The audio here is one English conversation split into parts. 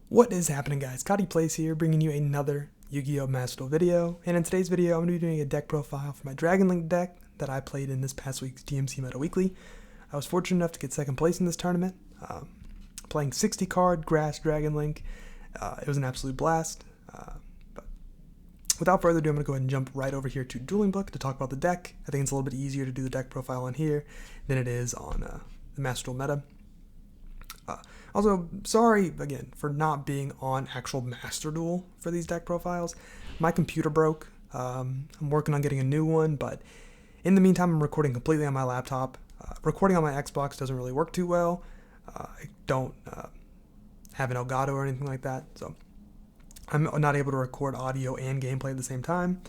What is happening, guys? Cotty Plays here, bringing you another Yu-Gi-Oh! Master Duel video. And in today's video, I'm going to be doing a deck profile for my Dragon Link deck that I played in this past week's DMC Meta Weekly. I was fortunate enough to get second place in this tournament, playing 60 card Grass Dragon Link. It was an absolute blast. But without further ado, I'm going to go ahead and jump right over here to Dueling Book to talk about the deck. I think it's a little bit easier to do the deck profile on here than it is on the Master Duel Meta. Also, sorry, again, for not being on actual Master Duel for these deck profiles. My computer broke. I'm working on getting a new one, but in the meantime, I'm recording completely on my laptop. Recording on my Xbox doesn't really work too well. I don't have an Elgato or anything like that, so I'm not able to record audio and gameplay at the same time.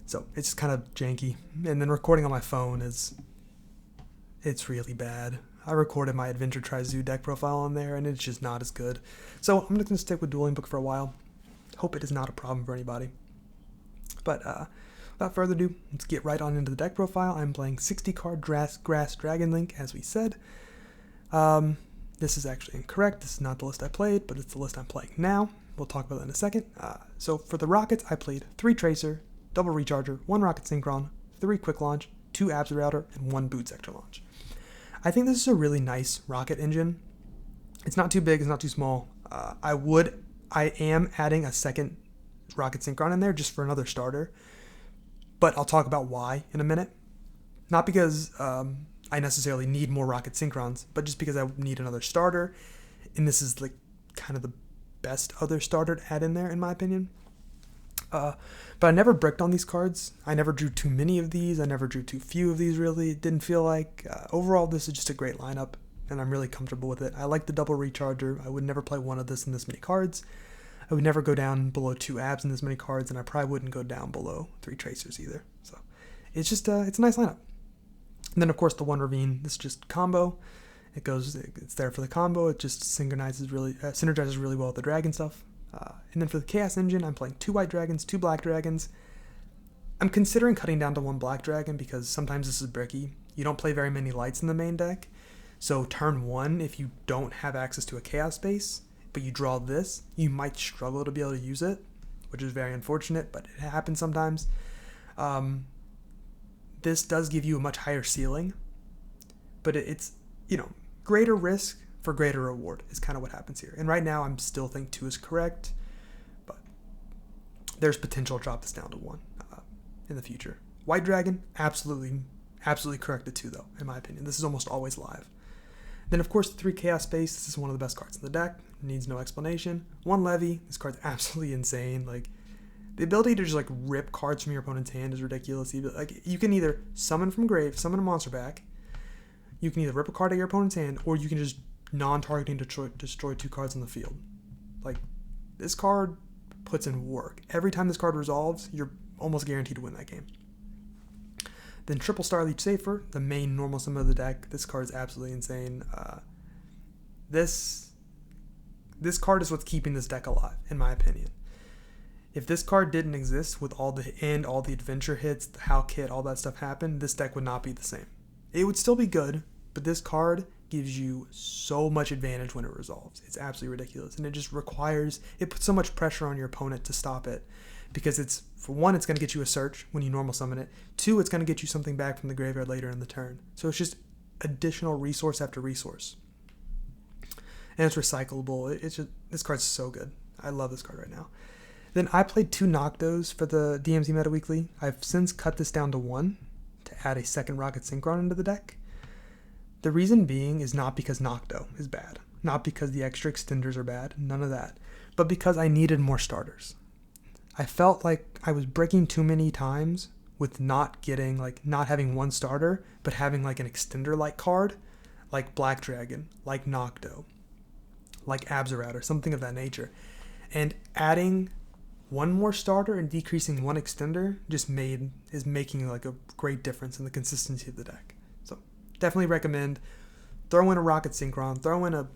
So it's kind of janky. And then recording on my phone it's really bad. I recorded my Adventure Tries Zoo deck profile on there, and it's just not as good. So I'm just going to stick with Dueling Book for a while. Hope it is not a problem for anybody. But without further ado, let's get right on into the deck profile. I'm playing 60 card Grass Dragon Link, as we said. This is actually incorrect. This is not the list I played, but it's the list I'm playing now. We'll talk about that in a second. So for the Rockets, I played 3 Tracer, double Recharger, 1 Rocket Synchron, 3 Quick Launch, 2 Abs Router, and 1 Boot Sector Launch. I think this is a really nice rocket engine. It's not too big, it's not too small. I am adding a second Rocket Synchron in there just for another starter, but I'll talk about why in a minute. Not because I necessarily need more Rocket Synchrons, but just because I need another starter, and this is like kind of the best other starter to add in there in my opinion. But I never bricked on these cards. I never drew too many of these. I never drew too few of these, really. It didn't feel like. Overall, this is just a great lineup, and I'm really comfortable with it. I like the double Recharger. I would never play one of this in this many cards. I would never go down below 2 Abs in this many cards, and I probably wouldn't go down below 3 Tracers either. So it's just, it's a nice lineup. And then, of course, the 1 Ravine. This is just combo. It's there for the combo. It just synergizes really well with the dragon stuff. And then for the Chaos Engine, I'm playing 2 White Dragons, 2 Black Dragons. I'm considering cutting down to 1 Black Dragon because sometimes this is bricky. You don't play very many lights in the main deck. So turn 1, if you don't have access to a Chaos base, but you draw this, you might struggle to be able to use it, which is very unfortunate, but it happens sometimes. This does give you a much higher ceiling, but it's, greater risk for greater reward is kind of what happens here. And right now, I'm still think 2 is correct, but there's potential to drop this down to 1 in the future. White Dragon, absolutely correct at 2 though, in my opinion. This is almost always live. Then of course, 3 Chaos Base. This is one of the best cards in the deck. Needs no explanation. 1 Levy. This card's absolutely insane. Like, the ability to just like rip cards from your opponent's hand is ridiculous. You can either summon from grave, summon a monster back. You can either rip a card out of your opponent's hand, or you can just non-targeting destroy 2 cards on the field. Like, this card puts in work. Every time this card resolves, you're almost guaranteed to win that game. Then Triple Star Leech Safer, the main normal summon of the deck. This card is absolutely insane. This card is what's keeping this deck alive, in my opinion. If this card didn't exist with all the adventure hits, the Hal kit, all that stuff happened, this deck would not be the same. It would still be good, but this card gives you so much advantage when it resolves. It's absolutely ridiculous, and it puts so much pressure on your opponent to stop it, because for 1, it's going to get you a search when you normal summon it. 2, it's going to get you something back from the graveyard later in the turn. So it's just additional resource after resource, and it's recyclable. This card's so good. I love this card right now. Then I played 2 Noctos for the DMC Meta Weekly. I've since cut this down to 1 to add a second Rocket Synchron into the deck. The reason being is not because Nocto is bad, not because the extra extenders are bad, none of that, but because I needed more starters. I felt like I was breaking too many times with not having 1 starter, but having like an extender-like card, like Black Dragon, like Nocto, like Abs Router, something of that nature. And adding 1 more starter and decreasing 1 extender is making like a great difference in the consistency of the deck. So definitely recommend throw in a Rocket Synchron, throw in a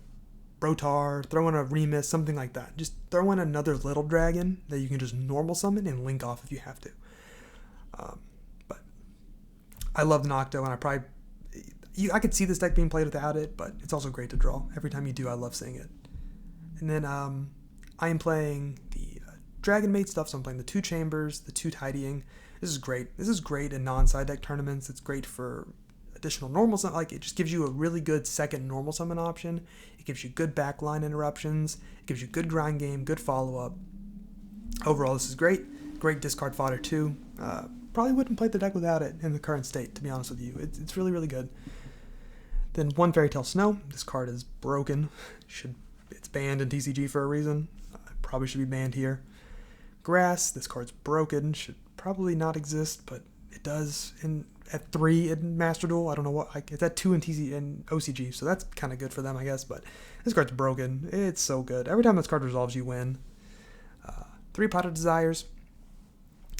Rotar, throw in a Remus, something like that. Just throw in another little dragon that you can just normal summon and link off if you have to. But I love Nocto, and I could see this deck being played without it, but it's also great to draw. Every time you do, I love seeing it. And then I am playing the Dragon Maid stuff, so I'm playing the 2 Chambers, the 2 Tidying. This is great. This is great in non-side deck tournaments. It's great for additional normal summon. Like, it just gives you a really good second normal summon option. It gives you good backline interruptions. It gives you good grind game, good follow-up. Overall, this is great. Great discard fodder too. Probably wouldn't play the deck without it in the current state, to be honest with you. It's really, really good. Then 1 Fairy Tale Snow. This card is broken. It's banned in TCG for a reason. Probably should be banned here. Grass. This card's broken. Should probably not exist, but it does at 3 in Master Duel. I don't know what. It's at 2 in TCG and OCG, so that's kind of good for them, I guess. But this card's broken. It's so good. Every time this card resolves, you win. 3 Pot of Desires.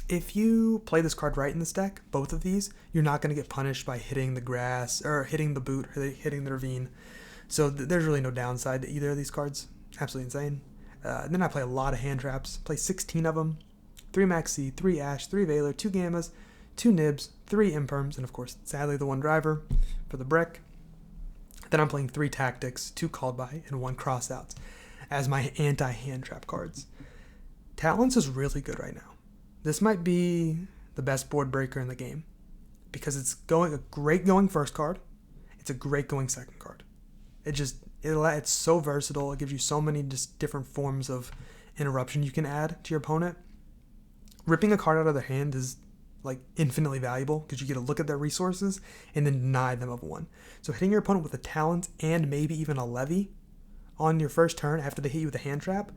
If you play this card right in this deck, both of these, you're not going to get punished by hitting the grass or hitting the boot or hitting the ravine. So there's really no downside to either of these cards. Absolutely insane. And then I play a lot of hand traps. Play 16 of them. 3 Maxi, 3 Ash, 3 Veiler, 2 Gammas, 2 Nibs, 3 Imperms, and of course, sadly, the 1 Driver for the brick. Then I'm playing 3 Tactics, 2 Called By, and 1 Crossouts as my anti-hand trap cards. Talents is really good right now. This might be the best board breaker in the game because it's a great going first card. It's a great going second card. It's so versatile. It gives you so many just different forms of interruption you can add to your opponent. Ripping a card out of their hand is like infinitely valuable because you get to look at their resources and then deny them of 1. So hitting your opponent with a talent and maybe even a levy on your first turn after they hit you with a hand trap,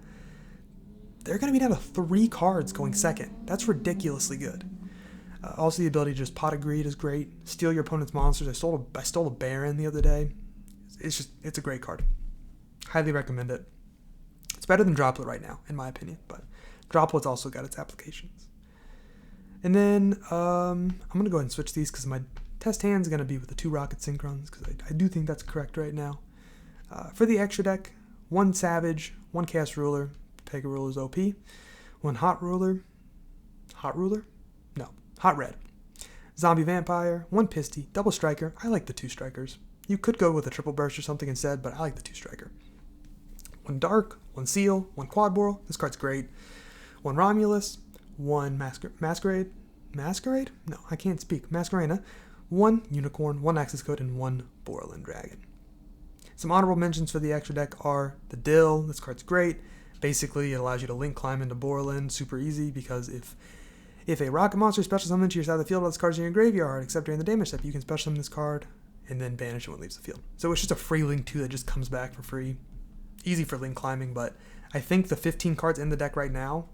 they're going to be down to 3 cards going second. That's ridiculously good. Also, the ability to just Pot of Greed is great. Steal your opponent's monsters. I stole a Baron the other day. It's a great card. Highly recommend it. It's better than Droplet right now, in my opinion, but Droplet's also got its applications. And then I'm going to go ahead and switch these because my test hand's going to be with the 2 Rocket Synchrons because I do think that's correct right now. For the extra deck, 1 Savage, 1 Chaos Ruler. Pega Ruler's OP. 1 Hot Ruler. Hot Ruler? No. Hot Red. Zombie Vampire. 1 Pisty. Double Striker. I like the 2 Strikers. You could go with a Triple Burst or something instead, but I like the 2 Striker. 1 Dark. 1 Seal. 1 Quad Boral. This card's great. 1 Romulus. 1 Masquerade. Masquerade? No, I can't speak. Masquerena. 1 Unicorn. 1 Axis Code, and 1 Borland Dragon. Some honorable mentions for the extra deck are the Dill. This card's great. Basically, it allows you to link climb into Borland super easy because if a rocket monster special summons to your side of the field while this card's in your graveyard, except during the damage step, you can special summon this card and then banish it when it leaves the field. So it's just a free link 2 that just comes back for free. Easy for link climbing, but I think the 15 cards in the deck right now,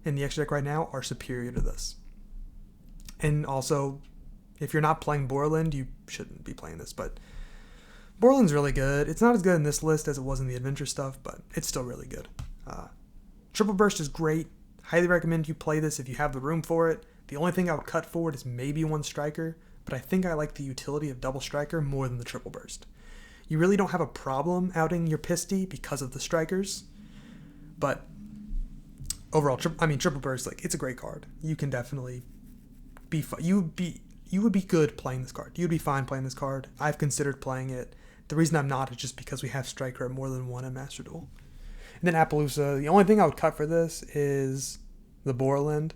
in the extra deck right now, are superior to this. And also, if you're not playing Borland, you shouldn't be playing this, but Borland's really good. It's not as good in this list as it was in the adventure stuff, but it's still really good. Triple Burst is great. Highly recommend you play this if you have the room for it. The only thing I would cut forward is maybe 1 Striker, but I think I like the utility of Double Striker more than the Triple Burst. You really don't have a problem outing your Pisty because of the Strikers, but overall, Triple Burst, it's a great card. You can definitely be you would be good playing this card. You'd be fine playing this card. I've considered playing it. The reason I'm not is just because we have Striker at more than 1 in Master Duel. And then Appaloosa, the only thing I would cut for this is the Borland.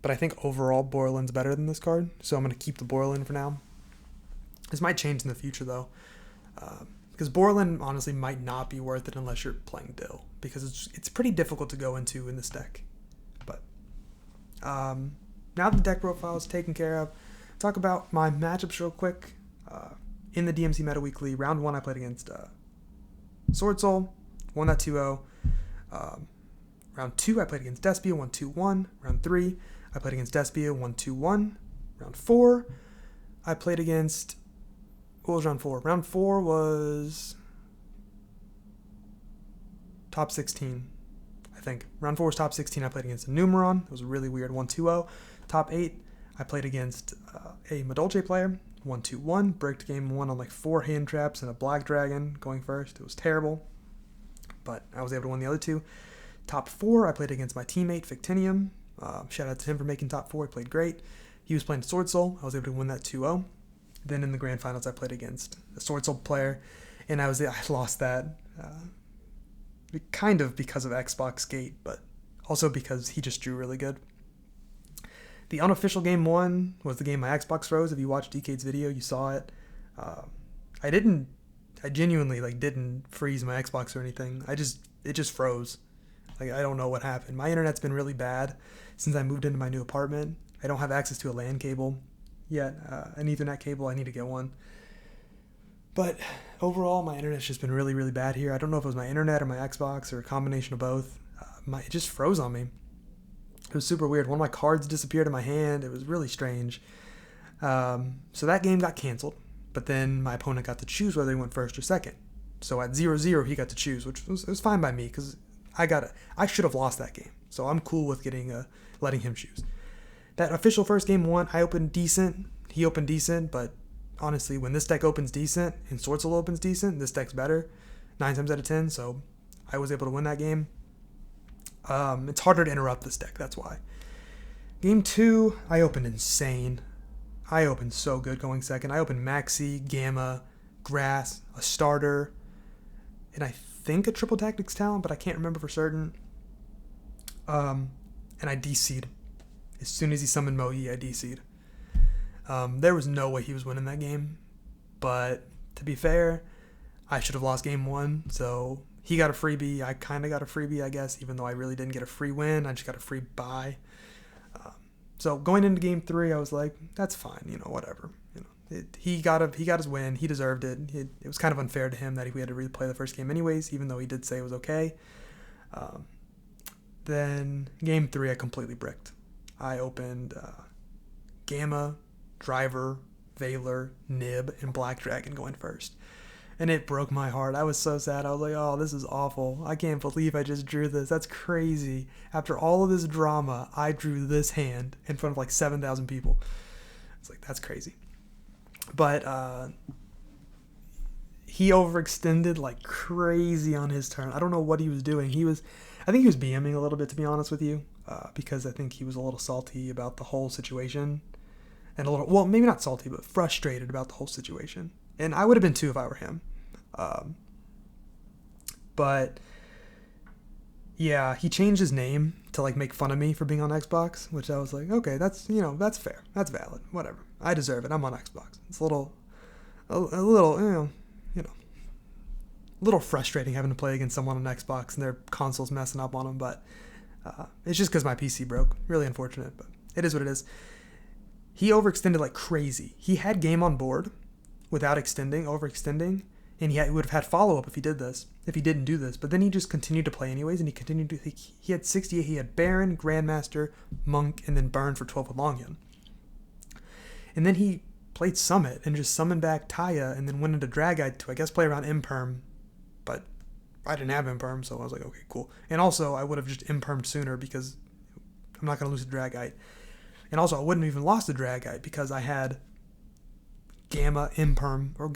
But I think overall Borland's better than this card. So I'm going to keep the Borland for now. This might change in the future though. Because Borland honestly might not be worth it unless you're playing Dill. Because it's pretty difficult to go into in this deck. But now that the deck profile is taken care of, talk about my matchups real quick. In the DMC Meta Weekly, round 1 I played against Sword Soul. Won that 2-0. Round 2, I played against Despia, won 2-1. Round 3, I played against Despia, won 2-1. Round 4, I played against... What was round 4? Round 4 was... top 16, I think. Round 4 was top 16. I played against a Numeron. It was really weird. 1-2-0. Top 8, I played against a Madolche player. 1-2-1. Bricked game 1 on 4 hand traps and a Black Dragon going first. It was terrible, but I was able to win the other 2. Top 4, I played against my teammate, Fictinium. Shout out to him for making top 4. He played great. He was playing Sword Soul. I was able to win that 2-0. Then in the grand finals, I played against a Sword Soul player, and I lost that kind of because of Xbox Gate, but also because he just drew really good. The unofficial game 1 was the game my Xbox froze. If you watched DK's video, you saw it. I genuinely didn't freeze my Xbox or anything. It just froze. I don't know what happened. My internet's been really bad since I moved into my new apartment. I don't have access to a LAN cable yet. An Ethernet cable, I need to get one. But overall, my internet's just been really, really bad here. I don't know if it was my internet or my Xbox or a combination of both. It just froze on me. It was super weird. One of my cards disappeared in my hand. It was really strange. So that game got canceled. But then my opponent got to choose whether he went first or second. So at 0-0, he got to choose, which was fine by me because I should have lost that game. So I'm cool with letting him choose. That official first game 1, I opened decent. He opened decent, but honestly, when this deck opens decent and Sorcerer opens decent, this deck's better 9 times out of 10. So I was able to win that game. It's harder to interrupt this deck, that's why. Game 2, I opened insane. I opened so good going second. I opened Maxi, Gamma, Grass, a starter, and I think a Triple Tactics talent, but I can't remember for certain. And I DC'd. As soon as he summoned Mogi, I DC'd. There was no way he was winning that game, but to be fair, I should have lost game 1, so he got a freebie. I kind of got a freebie, I guess, even though I really didn't get a free win. I just got a free buy. So going into game 3, I was like, that's fine, whatever. He got his win. He deserved it. It was kind of unfair to him that we had to replay the first game anyways, even though he did say it was okay. Then game 3, I completely bricked. I opened Gamma, Driver, Veiler, Nib, and Black Dragon going first. And it broke my heart. I was so sad. I was like, oh, this is awful. I can't believe I just drew this. That's crazy. After all of this drama, I drew this hand in front of 7,000 people. It's like, that's crazy. But he overextended like crazy on his turn. I don't know what he was doing. I think he was BMing a little bit, to be honest with you, because I think he was a little salty about the whole situation. And maybe not salty, but frustrated about the whole situation. And I would have been too if I were him. But yeah, he changed his name to make fun of me for being on Xbox, which I was like, okay, that's fair. That's valid. Whatever. I deserve it. I'm on Xbox. It's a little, little frustrating having to play against someone on Xbox and their console's messing up on them, but it's just because my PC broke. Really unfortunate, but it is what it is. He overextended like crazy. He had game on board without overextending, and he would have had follow-up if he didn't do this, but then he just continued to play anyways, and he had 68, he had Baron, Grandmaster, Monk, and then Burn for 12 with Longyan. And then he played Summit and just summoned back Taya, and then went into Dragite to, I guess, play around Imperm, but I didn't have Imperm, so I was like, okay, cool. And also, I would have just Impermed sooner because I'm not going to lose to Dragite. And also, I wouldn't have even lost to Dragite because I had Gamma, Imperm, or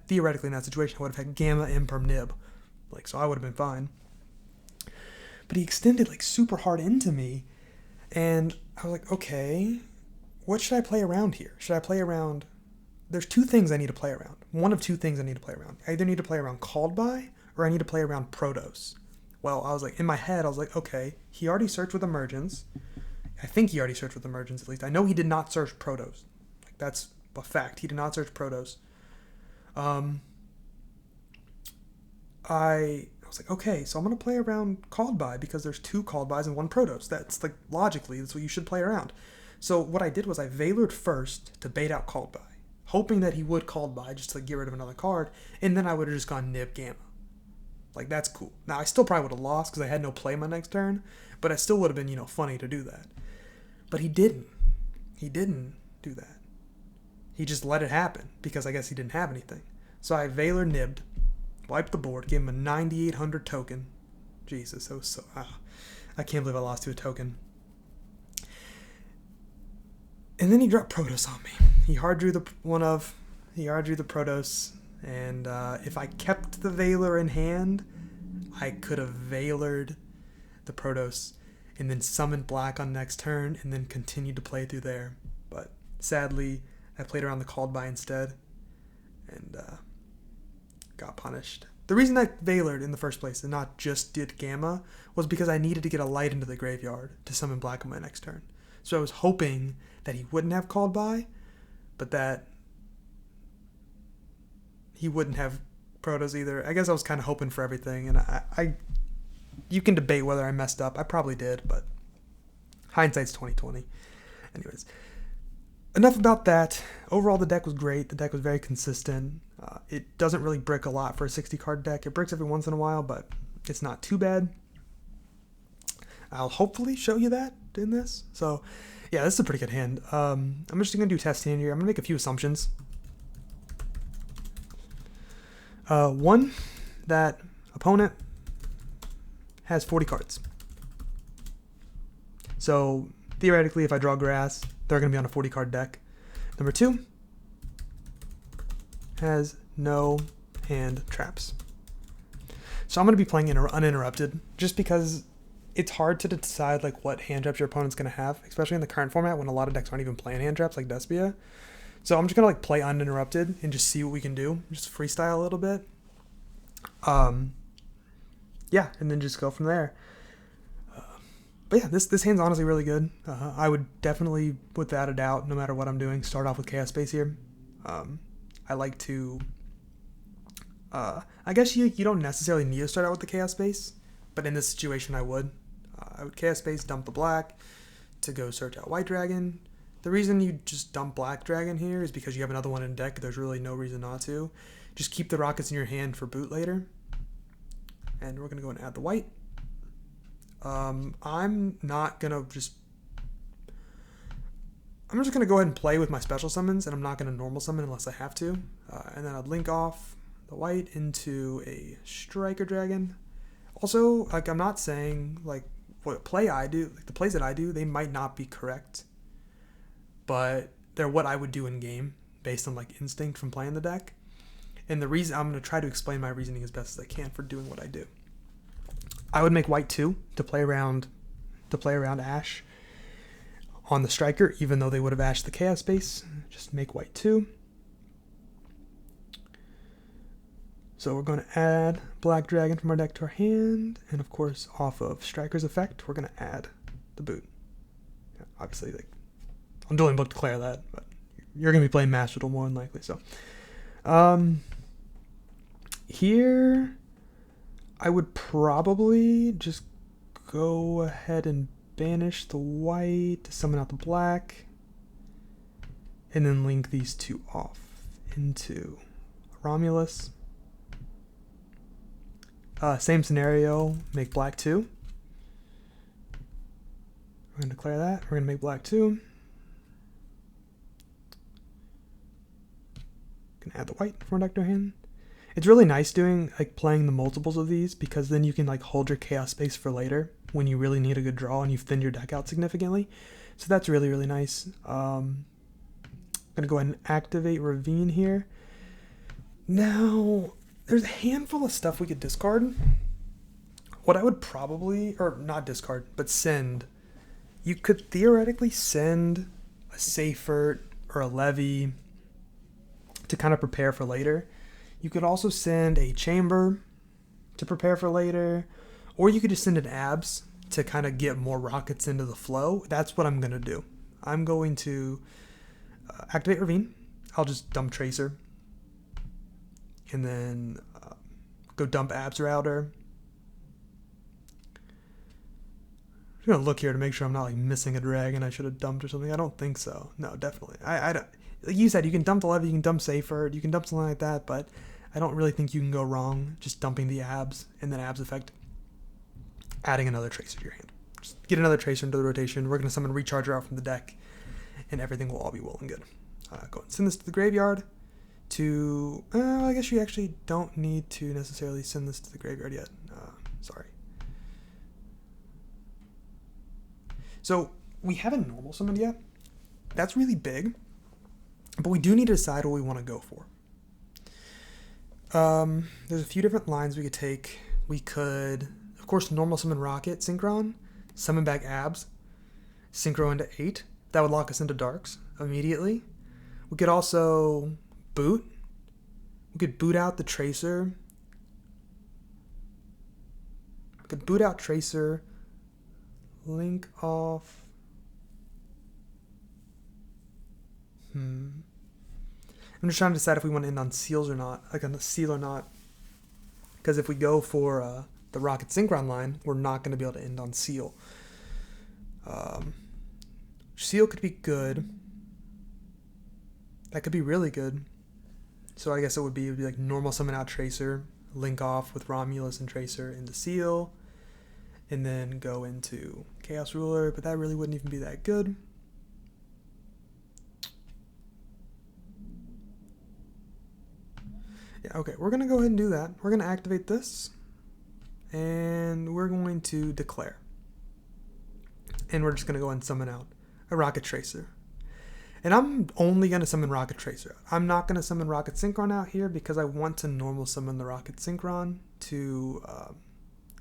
theoretically in that situation, I would have had Gamma, Imperm, Nib. So I would have been fine. But he extended super hard into me, and I was like, okay, what should I play around here? Should I play around... There's two things I need to play around. One of two things I need to play around. I either need to play around Called By, or I need to play around Protos. Well, I was in my head, I was like, okay, he already searched with Emergence. I think he already searched with Emergence, at least. I know he did not search Protos. That's a fact. He did not search Protos. I was like, okay, so I'm going to play around Called By because there's two Called Bys and one Protos. That's logically, that's what you should play around. So what I did was I Veilered first to bait out Called By, hoping that he would Called By just to get rid of another card, and then I would have just gone Nib Gamma. That's cool. Now, I still probably would have lost because I had no play my next turn, but it still would have been, funny to do that. But he didn't. He didn't do that. He just let it happen because I guess he didn't have anything. So I Veiler Nibbed, wiped the board, gave him a 9,800 token. Jesus, that was so... I can't believe I lost to a token. And then he dropped Protos on me. He hard drew the Protos, and if I kept the Veiler in hand, I could have Veilered the Protos and then summoned black on next turn and then continued to play through there. But sadly, I played around the Called By instead and got punished. The reason I Veilered in the first place and not just did Gamma was because I needed to get a light into the graveyard to summon black on my next turn. So I was hoping that he wouldn't have called by, but that he wouldn't have Protos either. I guess I was kind of hoping for everything, and I you can debate whether I messed up. I probably did, but hindsight's 20/20. Anyways, enough about that. Overall, the deck was great. The deck was very consistent. It doesn't really brick a lot for a 60-card deck. It bricks every once in a while, but it's not too bad. I'll hopefully show you that in this. So, yeah, this is a pretty good hand. I'm just going to do test hand here. I'm going to make a few assumptions. One, that opponent has 40 cards. So, theoretically, if I draw grass, they're going to be on a 40-card deck. Number two, has no hand traps. So I'm going to be playing uninterrupted just because it's hard to decide like what hand traps your opponent's going to have, especially in the current format when a lot of decks aren't even playing hand traps like Despia. So I'm just going to like play uninterrupted and just see what we can do. Just freestyle a little bit. Yeah, and then just go from there. But yeah, this hand's honestly really good. I would definitely, without a doubt, no matter what I'm doing, start off with Chaos Space here. I like to... I guess you don't necessarily need to start out with the Chaos Space, but in this situation I would. I would Chaos Space, dump the black to go search out White Dragon. The reason you just dump Black Dragon here is because you have another one in deck. There's really no reason not to. Just keep the rockets in your hand for boot later. And we're going to go and add the white. I'm just going to go ahead and play with my special summons, and I'm not going to normal summon unless I have to. And then I'd link off the white into a Striker Dragon. Also, like, I'm not saying, like, what play I do, like, the plays that I do, they might not be correct, but they're what I would do in game based on, like, instinct from playing the deck. And the reason, I'm going to try to explain my reasoning as best as I can for doing what I do. I would make white 2 to play around Ash on the Striker, even though they would have Ashed the Chaos Space. Just make white 2. So we're going to add Black Dragon from our deck to our hand, and of course, off of Striker's effect, we're going to add the boot. Obviously, like, on Dueling Book declare that, but you're going to be playing Master Duel more than likely. So, here, I would probably just go ahead and banish the white to summon out the black, and then link these two off into Romulus. Same scenario, make black 2. We're going to declare that. We're going to make black 2. Can add the white from our deck to our hand. It's really nice doing, like, playing the multiples of these, because then you can, like, hold your Chaos Space for later when you really need a good draw and you've thinned your deck out significantly. So that's really, really nice. I'm going to go ahead and activate Ravine here. Now, there's a handful of stuff we could discard. What I would probably, or not discard, but send, you could theoretically send a Seifert or a Levy to kind of prepare for later. You could also send a Chamber to prepare for later, or you could just send an Abs to kind of get more rockets into the flow. That's what I'm going to do. I'm going to activate Ravine. I'll just dump Tracer. And then go dump Abs Router. I'm going to look here to make sure I'm not, like, missing a dragon I should have dumped or something. I don't think so. No, definitely. I don't. Like you said, you can dump the Levy, you can dump Seifert, you can dump something like that, but I don't really think you can go wrong just dumping the Abs and then Abs effect, adding another Tracer to your hand. Just get another Tracer into the rotation. We're going to summon Recharger out from the deck, and everything will all be well and good. Go and send this to the graveyard. I guess you actually don't need to necessarily send this to the graveyard yet. Sorry. So we haven't normal summoned yet. That's really big, but we do need to decide what we want to go for. There's a few different lines we could take. We could, of course, normal summon Rocket, Synchron, summon back Abs, Synchro into 8. That would lock us into Darks immediately. We could also boot. We could boot out the Tracer Could boot out Tracer, link off. I'm just trying to decide if we want to end on seals or not, like on the seal or not. Because if we go for the Rocket Synchron line, we're not going to be able to end on seal. Seal could be good. That could be really good. So I guess it would be like normal summon out Tracer, link off with Romulus and Tracer into seal, and then go into Chaos Ruler, but that really wouldn't even be that good. Yeah, okay, we're going to go ahead and do that. We're going to activate this, and we're going to declare. And we're just going to go and summon out a Rocket Tracer. And I'm only going to summon Rocket Tracer out. I'm not going to summon Rocket Synchron out here because I want to normal summon the Rocket Synchron to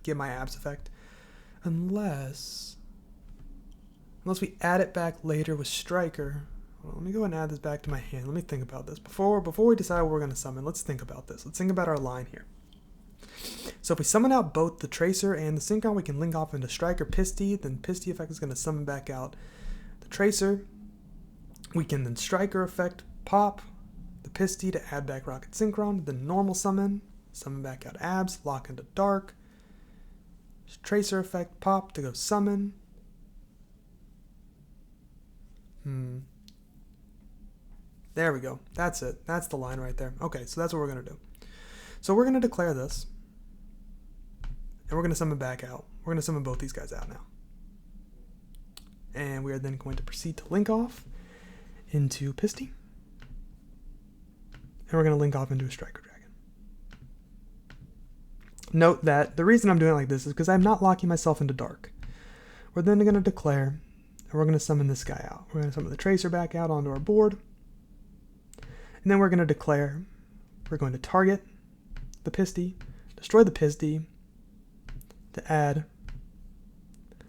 get my abs effect. Unless we add it back later with Striker. Well, let me go and add this back to my hand. Let me think about this. Before we decide what we're going to summon, let's think about this. Let's think about our line here. So if we summon out both the Tracer and the Synchron, we can link off into Striker Pisty. Then Pisty effect is going to summon back out the Tracer. We can then Striker effect pop the Pisty to add back Rocket Synchron. Then normal summon back out abs, lock into dark. Tracer effect pop to go summon. There we go. That's it. That's the line right there. Okay, so that's what we're going to do. So we're going to declare this. And we're going to summon back out. We're going to summon both these guys out now. And we are then going to proceed to link off into Pisty. And we're going to link off into a Striker Dragon. Note that the reason I'm doing it like this is because I'm not locking myself into dark. We're then going to declare, and we're going to summon this guy out. We're going to summon the Tracer back out onto our board. And then we're going to declare, we're going to target the Pisty, destroy the Pisty, to add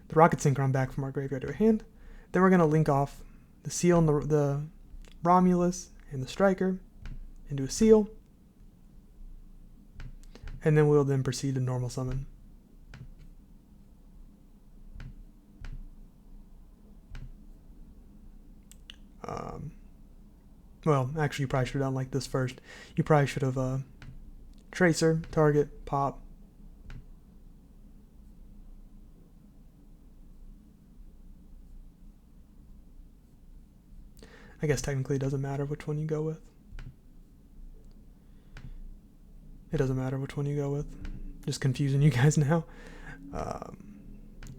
the Rocket Synchron back from our graveyard to our hand. Then we're going to link off the seal and the Romulus and the Striker into a seal. And then we'll then proceed to normal summon. Well, actually, you probably should have done like this first. You probably should have Tracer, target, pop. I guess technically it doesn't matter which one you go with. It doesn't matter which one you go with. Just confusing you guys now.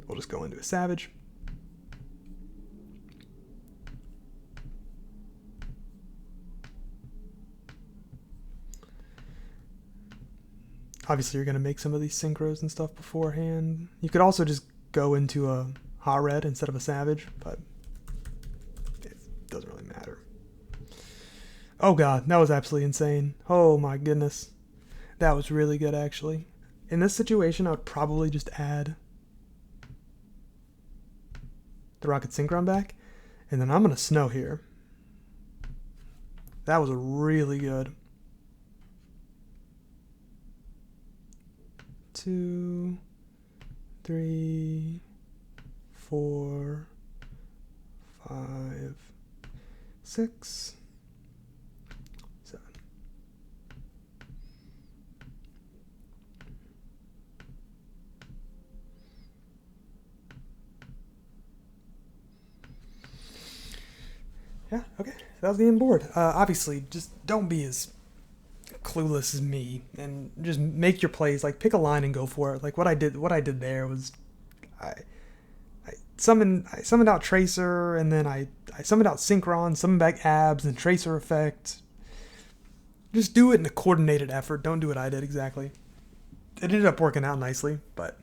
We'll just go into a Savage. Obviously, you're going to make some of these synchros and stuff beforehand. You could also just go into a Hot Red instead of a Savage, but it doesn't really matter. Oh god, that was absolutely insane. Oh my goodness. That was really good, actually. In this situation, I would probably just add the Rocket Synchron back, and then I'm going to Snow here. That was really good. 2, 3, 4, 5, 6, 7. Yeah, okay. That was the end board. Obviously, just don't be as clueless as me and just make your plays. Like, pick a line and go for it. Like what I did there was I summoned out Tracer, and then I summoned out Synchron, summoned back abs and Tracer effect. Just do it in a coordinated effort. Don't do what I did exactly. It ended up working out nicely, but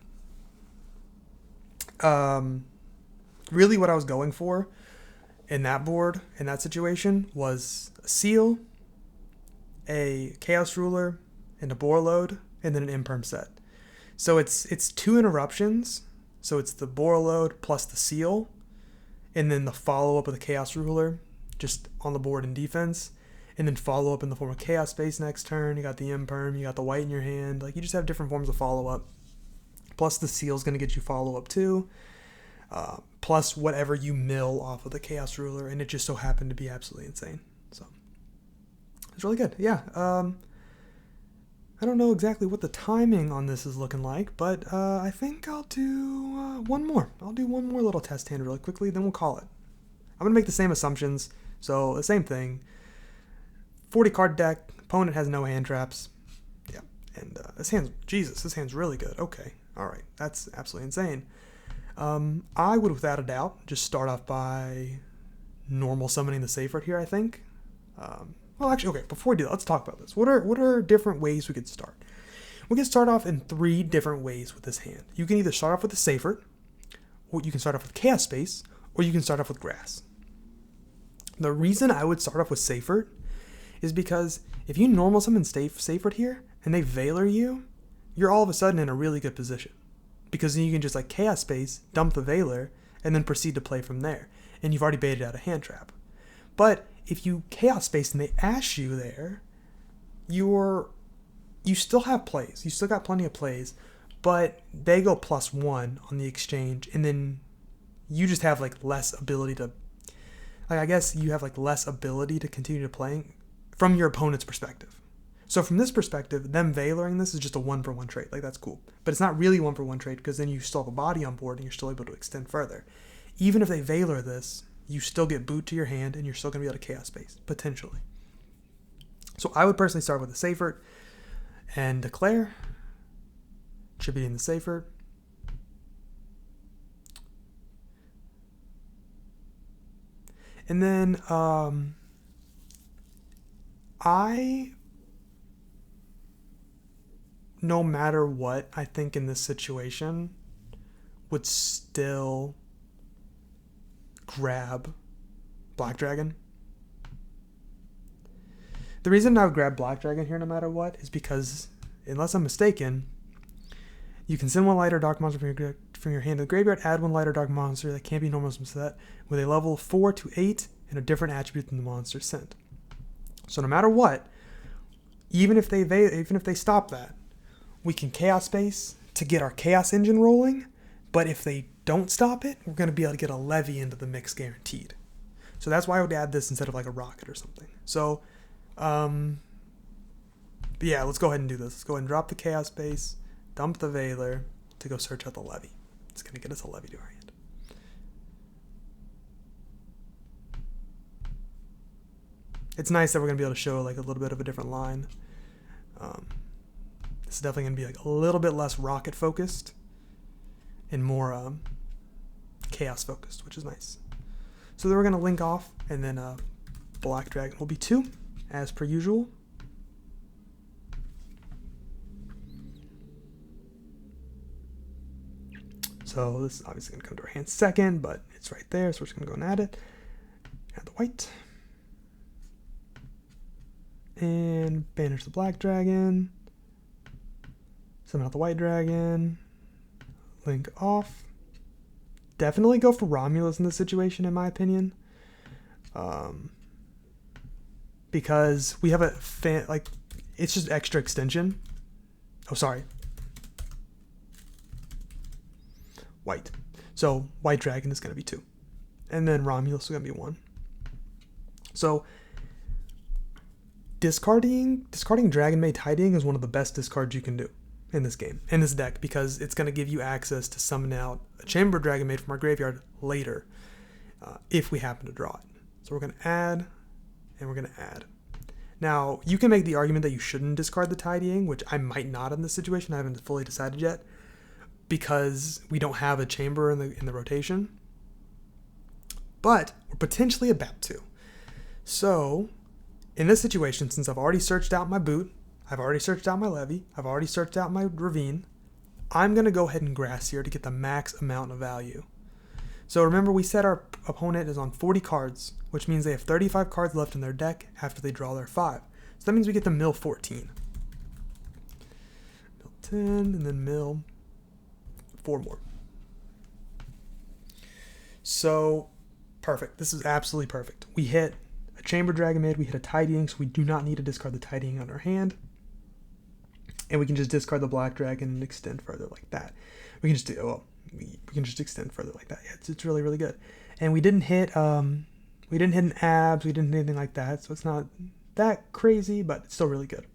really what I was going for in that board, in that situation, was a Seal, a Chaos Ruler, and a Borreload, and then an Imperm set. So it's 2 interruptions. So it's the Borreload plus the Seal, and then the follow-up of the Chaos Ruler just on the board in defense, and then follow-up in the form of Chaos Space next turn. You got the Imperm, you got the white in your hand. Like, you just have different forms of follow-up. plus the seal's going to get you follow-up too, plus whatever you mill off of the Chaos Ruler, and it just so happened to be absolutely insane. So it's really good. Yeah. I don't know exactly what the timing on this is looking like, but I think I'll do one more. I'll do one more little test hand really quickly, then we'll call it. I'm going to make the same assumptions. So the same thing. 40 card deck. Opponent has no hand traps. Yeah. And this hand's really good. Okay. All right. That's absolutely insane. I would, without a doubt, just start off by normal summoning the Seyfried here, I think. Well, actually, okay, before we do that, let's talk about this. What are different ways we could start? We can start off in 3 different ways with this hand. You can either start off with the Seyfried, or you can start off with Chaos Space, or you can start off with Grass. The reason I would start off with Seyfried is because if you normal summon Seyfried here, and they Veiler you, you're all of a sudden in a really good position. Because then you can just like Chaos Space, dump the Veiler, and then proceed to play from there. And you've already baited out a hand trap. But if you Chaos Space and they Ash you there, you still have plays. You still got plenty of plays, but they go +1 on the exchange, and then you just have like less ability to, like, I guess you have like less ability to continue to playing from your opponent's perspective. So from this perspective, them Veilering this is just a 1-for-1 trade. Like, that's cool. But it's not really 1-for-1 trade, because then you still have a body on board and you're still able to extend further. Even if they Veiler this, you still get boot to your hand, and you're still going to be able to Chaos Space, potentially. So I would personally start with the Seyfried and declare, attributing the Seyfried. And then no matter what, I think in this situation, would still grab Black Dragon. The reason I would grab Black Dragon here no matter what is because, unless I'm mistaken, you can send 1 light or dark monster from your hand to the graveyard, add 1 light or dark monster that can't be normal set with a level 4 to 8 and a different attribute than the monster sent. So no matter what, even if they stop that, we can Chaos Space to get our Chaos Engine rolling, but if they don't stop it, we're going to be able to get a Levy into the mix guaranteed. So that's why I would add this instead of like a Rocket or something. So, but yeah, let's go ahead and do this. Let's go ahead and drop the Chaos Space, dump the Veiler to go search out the Levy. It's going to get us a Levy to our hand. It's nice that we're going to be able to show like a little bit of a different line. This is definitely going to be like a little bit less Rocket focused and more Chaos focused, which is nice. So then we're going to link off, and then Black Dragon will be 2, as per usual. So this is obviously going to come to our hand second, but it's right there, so we're just going to go and add it. Add the white. And banish the Black Dragon. Summon out the White Dragon. Link off. Definitely go for Romulus in this situation, in my opinion. Because we have it's just extra extension. Oh, sorry. White. So White Dragon is going to be 2. And then Romulus is going to be 1. So discarding Dragon Maid Tidying is one of the best discards you can do in this game, in this deck, because it's going to give you access to summon out a Chamber Dragon Maid from our graveyard later, if we happen to draw it. So we're going to add, and we're going to add. Now, you can make the argument that you shouldn't discard the Tidying, which I might not in this situation. I haven't fully decided yet, because we don't have a Chamber in the rotation. But we're potentially about to. So, in this situation, since I've already searched out my boot, I've already searched out my Levy, I've already searched out my Ravine, I'm going to go ahead and Grass here to get the max amount of value. So remember, we said our opponent is on 40 cards, which means they have 35 cards left in their deck after they draw their 5. So that means we get to mill 14. Mill 10, and then mill 4 more. So, perfect. This is absolutely perfect. We hit a Chamber Dragon Maid, we hit a Tidying, so we do not need to discard the Tidying on our hand. And we can just discard the Black Dragon and extend further like that. We can just do, well, we can just extend further like that. Yeah, it's really, really good. And we didn't hit an abs, we didn't hit anything like that, so it's not that crazy, but it's still really good.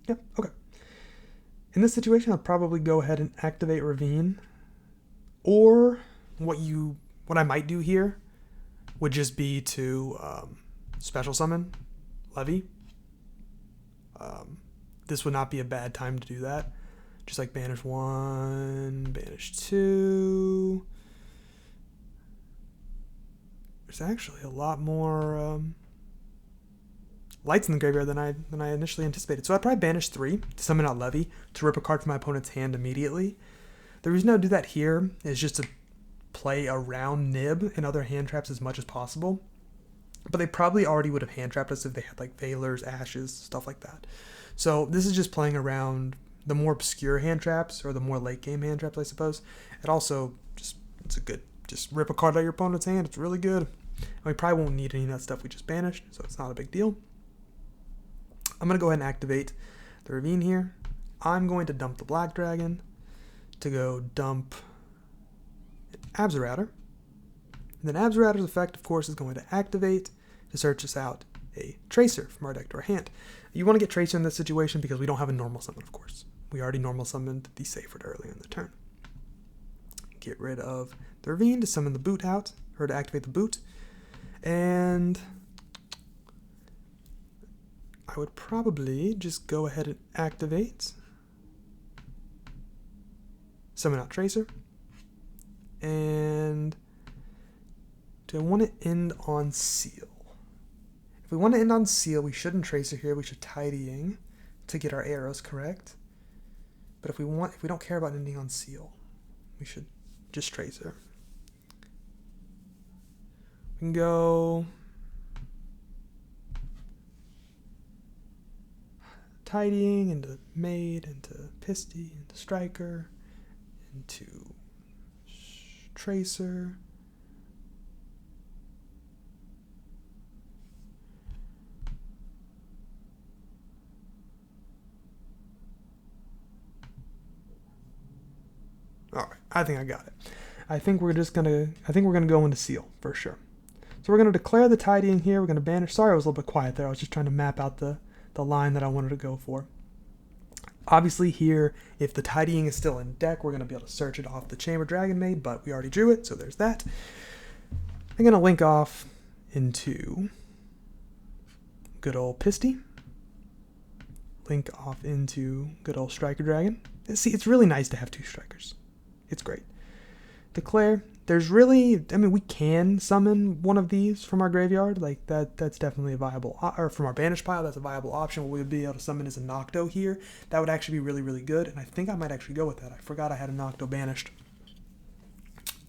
Yep, okay. In this situation, I'll probably go ahead and activate Ravine. Or what I might do here would just be to special summon Levy. This would not be a bad time to do that. Just like banish 1, banish 2. There's actually a lot more lights in the graveyard than I initially anticipated. So I'd probably banish 3 to summon out Levy to rip a card from my opponent's hand immediately. The reason I would do that here is just to play around Nib and other hand traps as much as possible. But they probably already would have hand trapped us if they had like Veilers, Ashes, stuff like that. So this is just playing around the more obscure hand traps or the more late game hand traps, I suppose. It also just rip a card out of your opponent's hand. It's really good. And we probably won't need any of that stuff we just banished, so it's not a big deal. I'm going to go ahead and activate the Ravine here. I'm going to dump the Black Dragon to go dump Abzerator. And then Abzerator's effect, of course, is going to activate to search us out a Tracer from our deck to our hand. You want to get Tracer in this situation because we don't have a normal summon, of course. We already normal summoned the Seyfried earlier in the turn. Get rid of the Ravine to summon the boot out, or to activate the boot. And I would probably just go ahead and activate, summon out Tracer. And do I want to end on Seal? If we want to end on Seal, we shouldn't Tracer here. We should Tidying to get our arrows correct. But if we don't care about ending on Seal, we should just Tracer. We can go Tidying into Maid, into Pisty, into Striker, into Tracer. All right, I think I got it. I think we're gonna go into Seal for sure. So we're gonna declare the Tidying here. We're gonna banish. Sorry, I was a little bit quiet there. I was just trying to map out the line that I wanted to go for. Obviously here, if the Tidying is still in deck, we're gonna be able to search it off the Chamber Dragon Maid, but we already drew it, so there's that. I'm gonna link off into good old Pisty. Link off into good old Striker Dragon. See, it's really nice to have 2 Strikers. It's great. Declare. There's really, I mean, we can summon one of these from our graveyard. Like, that's definitely a viable, or from our banish pile, that's a viable option. What we would be able to summon is a Nocto here. That would actually be really, really good, and I think I might actually go with that. I forgot I had a Nocto banished.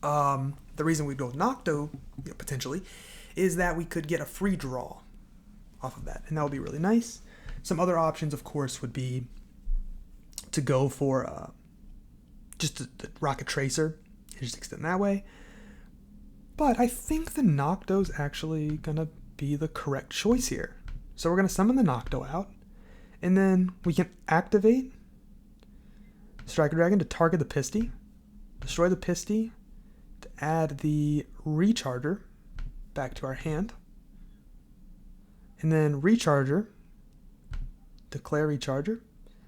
The reason we'd go with Nocto, potentially, is that we could get a free draw off of that, and that would be really nice. Some other options, of course, would be to go for just the Rocket Tracer and just extend that way. But I think the Nocto's actually gonna be the correct choice here. So we're gonna summon the Nocto out, and then we can activate Striker Dragon to target the Pisty, destroy the Pisty, to add the Recharger back to our hand, and then Recharger, declare Recharger,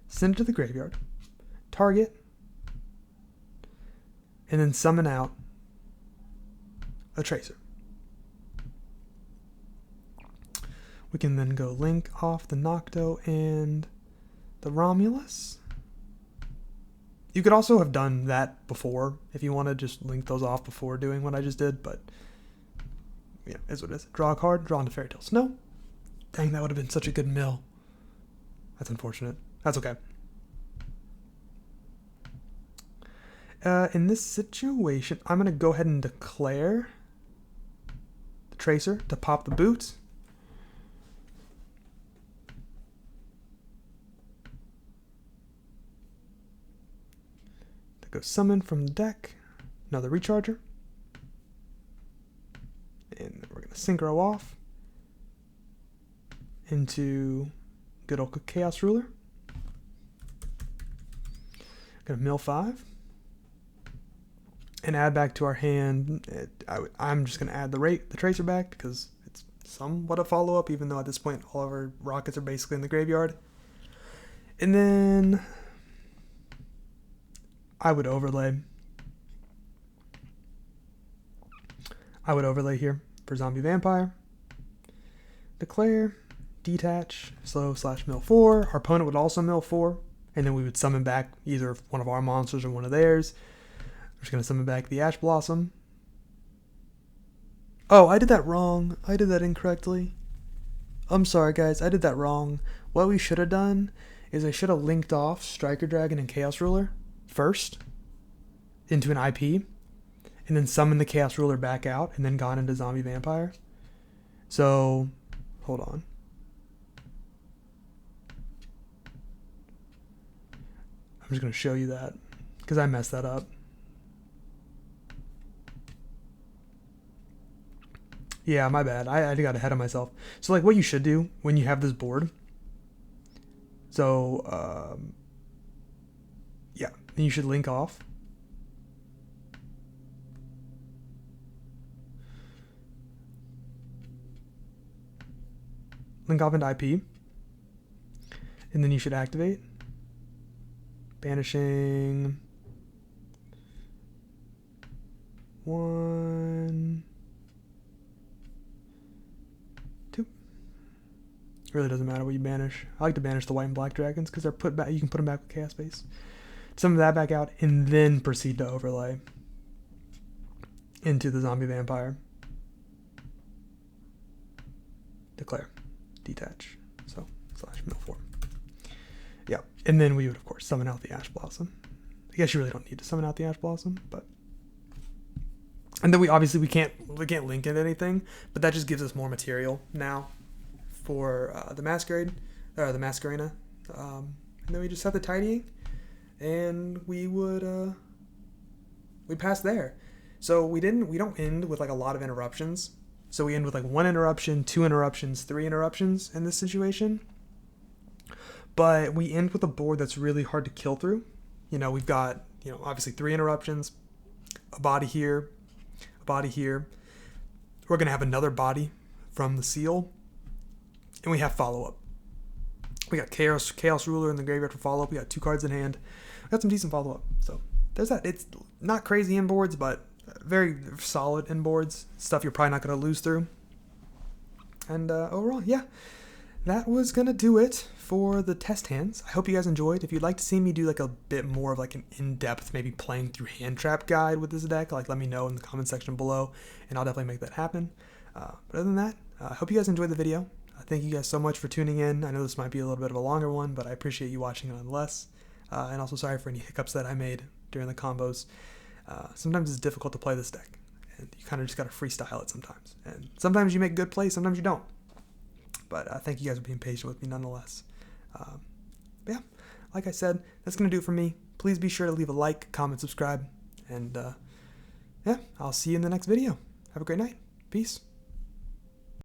send it to the graveyard, target, and then summon out a Tracer. We can then go link off the Nocto and the Romulus. You could also have done that before if you want to just link those off before doing what I just did, but yeah, is what it is. Draw a card, draw into Fairy Tale Snow. Dang, that would have been such a good mill. That's unfortunate. That's okay. In this situation, I'm going to go ahead and declare the Tracer to pop the boot. To go summon from the deck another Recharger. And we're going to synchro off into good old Chaos Ruler. Gonna mill 5 and add back to our hand. I'm just gonna add the tracer back because it's somewhat a follow-up, even though at this point all of our rockets are basically in the graveyard. And then I would overlay. Here for zombie vampire. Declare, detach, slow / mill 4. Our opponent would also mill 4, and then we would summon back either one of our monsters or one of theirs. We're just gonna summon back the Ash Blossom. Oh, I did that wrong. I did that incorrectly. I'm sorry, guys. I did that wrong. What we should have done is I should have linked off Striker Dragon and Chaos Ruler first into an IP, and then summon the Chaos Ruler back out, and then gone into Zombie Vampire. So, hold on. I'm just going to show you that, because I messed that up. Yeah, my bad. I got ahead of myself. So, like, what you should do when you have this board, so, yeah, then you should link off. Link off into IP, and then you should activate banishing 1, 2. It really doesn't matter what you banish. I like to banish the white and black dragons because they're put back. You can put them back with chaos base. Summon that back out, and then proceed to overlay into the zombie vampire. Declare. Detach. So, / mill 4. Yeah. And then we would, of course, summon out the Ash Blossom. I guess you really don't need to summon out the Ash Blossom, but... And then we can't link into anything, but that just gives us more material now for the Masquerade, or the Masquerena. And then we just have the tidying, and we would, we pass there. So we don't end with like a lot of interruptions. So we end with like 1 interruption, 2 interruptions, 3 interruptions in this situation. But we end with a board that's really hard to kill through. You know, we've got, obviously 3 interruptions, a body here, a body here. We're going to have another body from the seal. And we have follow-up. We got Chaos Ruler in the graveyard for follow-up. We got 2 cards in hand. We got some decent follow-up. So there's that. It's not crazy in boards, but very solid in boards. Stuff you're probably not going to lose through. And overall, yeah, that was going to do it for the test hands. I hope you guys enjoyed. If you'd like to see me do like a bit more of like an in-depth, maybe playing through hand trap guide with this deck, like let me know in the comment section below, and I'll definitely make that happen. But other than that, I hope you guys enjoyed the video. Thank you guys so much for tuning in. I know this might be a little bit of a longer one, but I appreciate you watching it nonetheless. And also sorry for any hiccups that I made during the combos. Sometimes it's difficult to play this deck, and you kind of just got to freestyle it sometimes. And sometimes you make good plays, sometimes you don't. But thank you guys for being patient with me nonetheless. But yeah, like I said, that's going to do it for me. Please be sure to leave a like, comment, subscribe, and yeah, I'll see you in the next video. Have a great night. Peace.